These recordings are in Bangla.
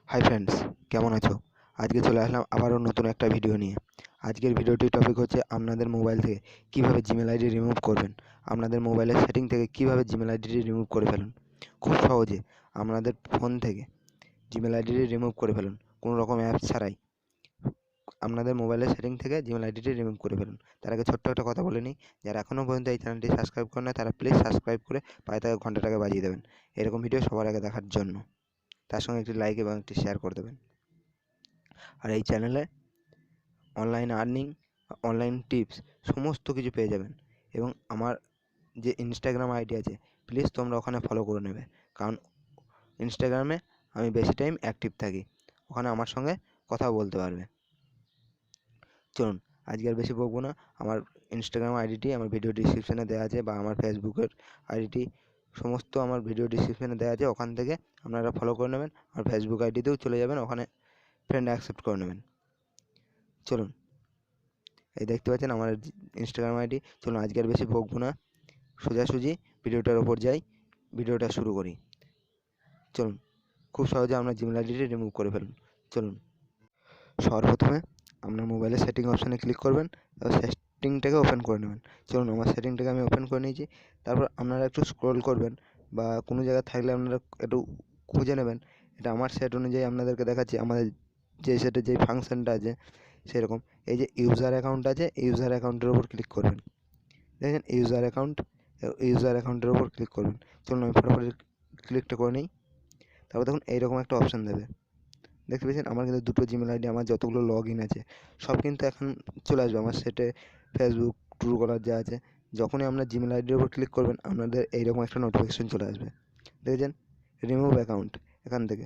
হাই ফ্রেন্ডস, কেমন আছো? আজকে চলে আসলাম আবারও নতুন একটা ভিডিও নিয়ে। আজকের ভিডিওটির টপিক হচ্ছে আপনাদের মোবাইল থেকে কীভাবে জিমেল আইডি রিমুভ করবেন। আপনাদের মোবাইলের সেটিং থেকে কীভাবে জিমেল আইডিটি রিমুভ করে ফেলুন। খুব সহজে আপনাদের ফোন থেকে জিমেল আইডিটি রিমুভ করে ফেলুন, কোনো রকম অ্যাপ ছাড়াই। আপনাদের মোবাইলের সেটিং থেকে জিমেল আইডিটি রিমুভ করে ফেলুন। তার আগে ছোট্ট একটা কথা বলে নিই, যারা এখনও পর্যন্ত এই চ্যানেলটি সাবস্ক্রাইব করে না তারা প্লিজ সাবস্ক্রাইব করে পায়ে থাকা ঘন্টাটাকে বাজিয়ে দেবেন এরকম ভিডিও সবার আগে দেখার জন্য। তার সঙ্গে একটি লাইক এবং একটি শেয়ার করে দেবেন। আর এই চ্যানেলে অনলাইন আর্নিং, অনলাইন টিপস সমস্ত কিছু পেয়ে যাবেন। এবং আমার যে ইনস্টাগ্রাম আইডি আছে, প্লিজ তোমরা ওখানে ফলো করে নেবে, কারণ ইনস্টাগ্রামে আমি বেশি টাইম অ্যাক্টিভ থাকি, ওখানে আমার সঙ্গে কথা বলতে পারবে। চলুন, আজকে আর বেশি বকবো না। আমার ইনস্টাগ্রাম আইডিটি আমার ভিডিও ডিসক্রিপশানে দেওয়া আছে, বা আমার ফেসবুকের আইডিটি সমস্ত আমার ভিডিও ডিসক্রিপশানে দেওয়া আছে, ওখান থেকে আপনারা ফলো করে নেবেন। আর ফেসবুক আইডিতেও চলে যাবেন, ওখানে ফ্রেন্ড অ্যাকসেপ্ট করে নেবেন। চলুন, এই দেখতে পাচ্ছেন আমার ইনস্টাগ্রাম আইডি। চলুন, আজকে আর বেশি বকবো না, সোজাসুজি ভিডিওটার ওপর যাই, ভিডিওটা শুরু করি। চলুন, খুব সহজে আপনার জিমেল আইডিটি রিমুভ করে ফেলুন। চলুন, সর্বপ্রথমে আপনার মোবাইলের সেটিং অপশানে ক্লিক করবেন, তারপর সেটিংটাকে ওপেন করে নেবেন। চলুন, আমার সেটিংটাকে আমি ওপেন করে নিয়েছি। তারপর আপনারা একটু স্ক্রল করবেন, বা কোনো জায়গায় থাকলে আপনারা একটু খুঁজে নেবেন। এটা আমার সেট অনুযায়ী আপনাদেরকে দেখাচ্ছি, আমাদের যে সেটে যেই ফাংশানটা আছে সেরকম। এই যে ইউজার অ্যাকাউন্ট আছে, ইউজার অ্যাকাউন্টের ওপর ক্লিক করবেন। দেখেন ইউজার অ্যাকাউন্টের ওপর ক্লিক করবেন। চলুন, আমি ফটাফট ক্লিকটা করে নিই। তারপর দেখুন এইরকম একটা অপশান দেবে, দেখতে পেয়েছেন আমার কিন্তু দুটো জিমেল আইডি, আমার যতগুলো লগ ইন আছে সব কিন্তু এখন চলে আসবে আমার সেটে। ফেসবুক, ট্রুকলার যা আছে, যখনই আপনার জিমেল আইডির ওপর ক্লিক করবেন আপনাদের এইরকম একটা নোটিফিকেশান চলে আসবে। দেখেছেন, রিমুভ অ্যাকাউন্ট, এখান থেকে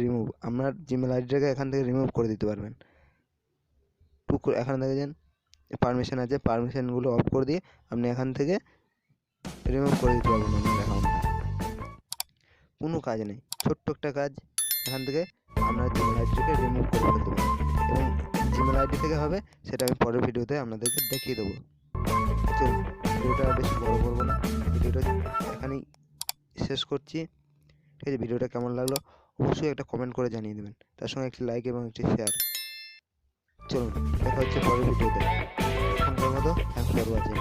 রিমুভ, আপনার জিমেল আইডিটাকে এখান থেকে রিমুভ করে দিতে পারবেন। এখানে দেখেছেন পারমিশন আছে, পারমিশনগুলো অফ করে দিয়ে আপনি এখান থেকে রিমুভ করে দিতে পারবেন আপনার অ্যাকাউন্টটা। কোনো কাজ নেই, ছোট্ট একটা কাজ, এখান থেকে আপনার জিমেল আইডিটাকে রিমুভ করে ফেলতে পারেন। এবং জিমেল আইডি থেকে হবে সেটা আমি পরের ভিডিওতে আপনাদেরকে দেখিয়ে দেবো। চলুন, ভিডিওটা আর বেশি বড় করবো না, ভিডিওটা এখানেই শেষ করছি। ঠিক আছে, ভিডিওটা কেমন লাগলো অবশ্যই একটা কমেন্ট করে জানিয়ে দেবেন, তার সঙ্গে একটি লাইক এবং একটি শেয়ার। চলুন, দেখা হচ্ছে পরের ভিডিওতে। এখনকার মতো থ্যাংকস ফর ওয়াচিং।